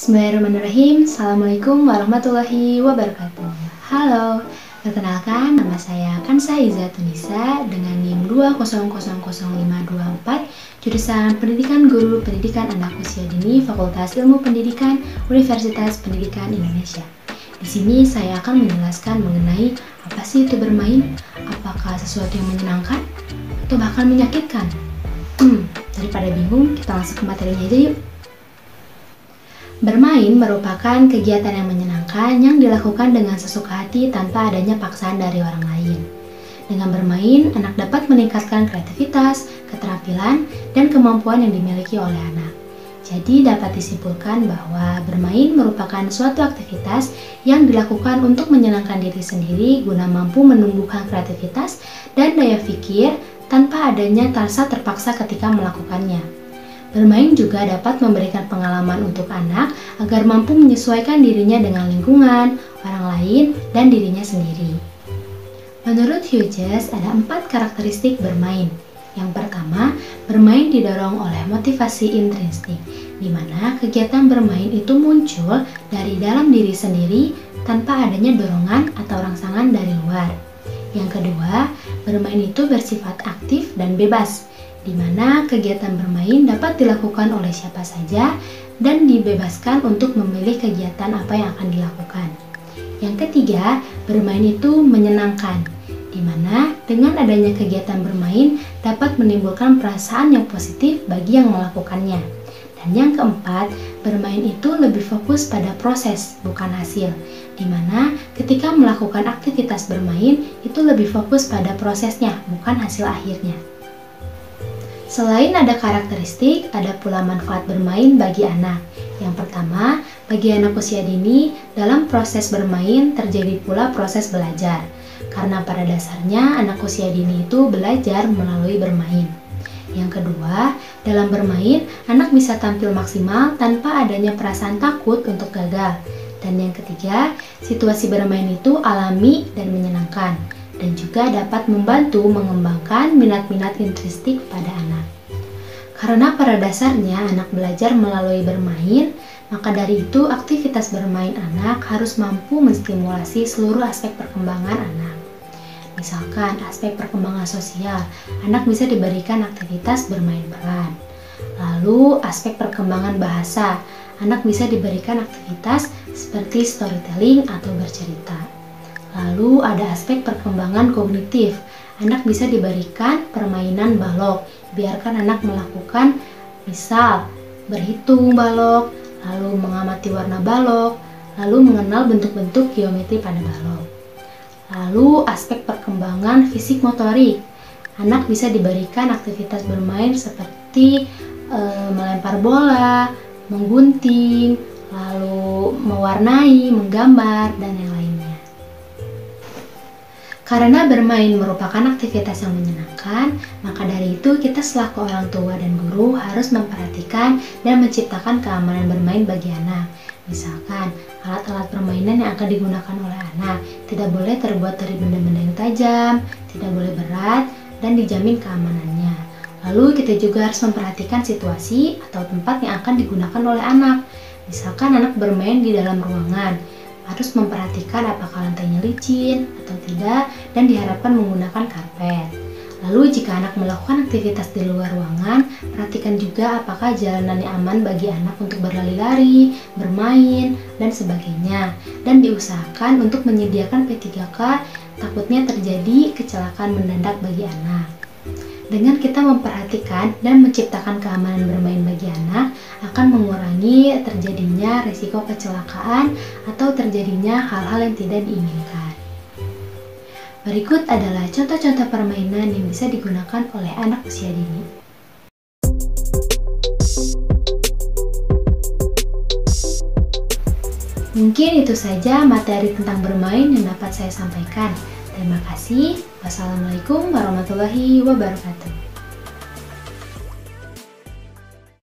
Bismillahirrahmanirrahim. Assalamualaikum warahmatullahi wabarakatuh. Halo, perkenalkan nama saya Kansa Iza Tunisa dengan NIM 2000524, jurusan Pendidikan Guru Pendidikan Anak Usia Dini, Fakultas Ilmu Pendidikan, Universitas Pendidikan Indonesia. Di sini saya akan menjelaskan mengenai apa sih itu bermain, apakah sesuatu yang menyenangkan atau bahkan menyakitkan. Daripada bingung, kita langsung ke materinya aja yuk. Bermain merupakan kegiatan yang menyenangkan yang dilakukan dengan sesuka hati tanpa adanya paksaan dari orang lain. Dengan bermain, anak dapat meningkatkan kreativitas, keterampilan, dan kemampuan yang dimiliki oleh anak. Jadi dapat disimpulkan bahwa bermain merupakan suatu aktivitas yang dilakukan untuk menyenangkan diri sendiri guna mampu menumbuhkan kreativitas dan daya pikir tanpa adanya rasa terpaksa ketika melakukannya. Bermain juga dapat memberikan pengalaman untuk anak agar mampu menyesuaikan dirinya dengan lingkungan, orang lain, dan dirinya sendiri. Menurut Hughes, ada 4 karakteristik bermain. Yang pertama, bermain didorong oleh motivasi intrinsik, di mana kegiatan bermain itu muncul dari dalam diri sendiri tanpa adanya dorongan atau rangsangan dari luar. Yang kedua, bermain itu bersifat aktif dan bebas, di mana kegiatan bermain dapat dilakukan oleh siapa saja dan dibebaskan untuk memilih kegiatan apa yang akan dilakukan. Yang ketiga, bermain itu menyenangkan, di mana dengan adanya kegiatan bermain dapat menimbulkan perasaan yang positif bagi yang melakukannya. Dan yang keempat, bermain itu lebih fokus pada proses, bukan hasil, di mana ketika melakukan aktivitas bermain itu lebih fokus pada prosesnya, bukan hasil akhirnya. Selain ada karakteristik, ada pula manfaat bermain bagi anak. Yang pertama, bagi anak usia dini, dalam proses bermain terjadi pula proses belajar. Karena pada dasarnya anak usia dini itu belajar melalui bermain. Yang kedua, dalam bermain, anak bisa tampil maksimal tanpa adanya perasaan takut untuk gagal. Dan yang ketiga, situasi bermain itu alami dan menyenangkan, dan juga dapat membantu mengembangkan minat-minat intrinsik pada anak. Karena pada dasarnya anak belajar melalui bermain, maka dari itu aktivitas bermain anak harus mampu menstimulasi seluruh aspek perkembangan anak. Misalkan aspek perkembangan sosial, anak bisa diberikan aktivitas bermain peran. Lalu aspek perkembangan bahasa, anak bisa diberikan aktivitas seperti storytelling atau bercerita. Lalu ada aspek perkembangan kognitif, anak bisa diberikan permainan balok, biarkan anak melakukan misal berhitung balok, lalu mengamati warna balok, lalu mengenal bentuk-bentuk geometri pada balok. Lalu aspek perkembangan fisik motorik, anak bisa diberikan aktivitas bermain seperti melempar bola, menggunting, lalu mewarnai, menggambar, dan yang lainnya. Karena bermain merupakan aktivitas yang menyenangkan, maka dari itu kita selaku orang tua dan guru harus memperhatikan dan menciptakan keamanan bermain bagi anak. Misalkan, alat-alat permainan yang akan digunakan oleh anak tidak boleh terbuat dari benda-benda yang tajam, tidak boleh berat, dan dijamin keamanannya. Lalu kita juga harus memperhatikan situasi atau tempat yang akan digunakan oleh anak. Misalkan anak bermain di dalam ruangan, harus memperhatikan apakah lantainya licin atau tidak dan diharapkan menggunakan karpet. Lalu jika anak melakukan aktivitas di luar ruangan, perhatikan juga apakah jalanannya aman bagi anak untuk berlari-lari, bermain, dan sebagainya. Dan diusahakan untuk menyediakan P3K, takutnya terjadi kecelakaan mendadak bagi anak. Dengan kita memperhatikan dan menciptakan keamanan bermain bagi anak, akan mengurangi terjadinya risiko kecelakaan atau terjadinya hal-hal yang tidak diinginkan. Berikut adalah contoh-contoh permainan yang bisa digunakan oleh anak usia dini. Mungkin itu saja materi tentang bermain yang dapat saya sampaikan. Terima kasih. Wassalamualaikum warahmatullahi wabarakatuh.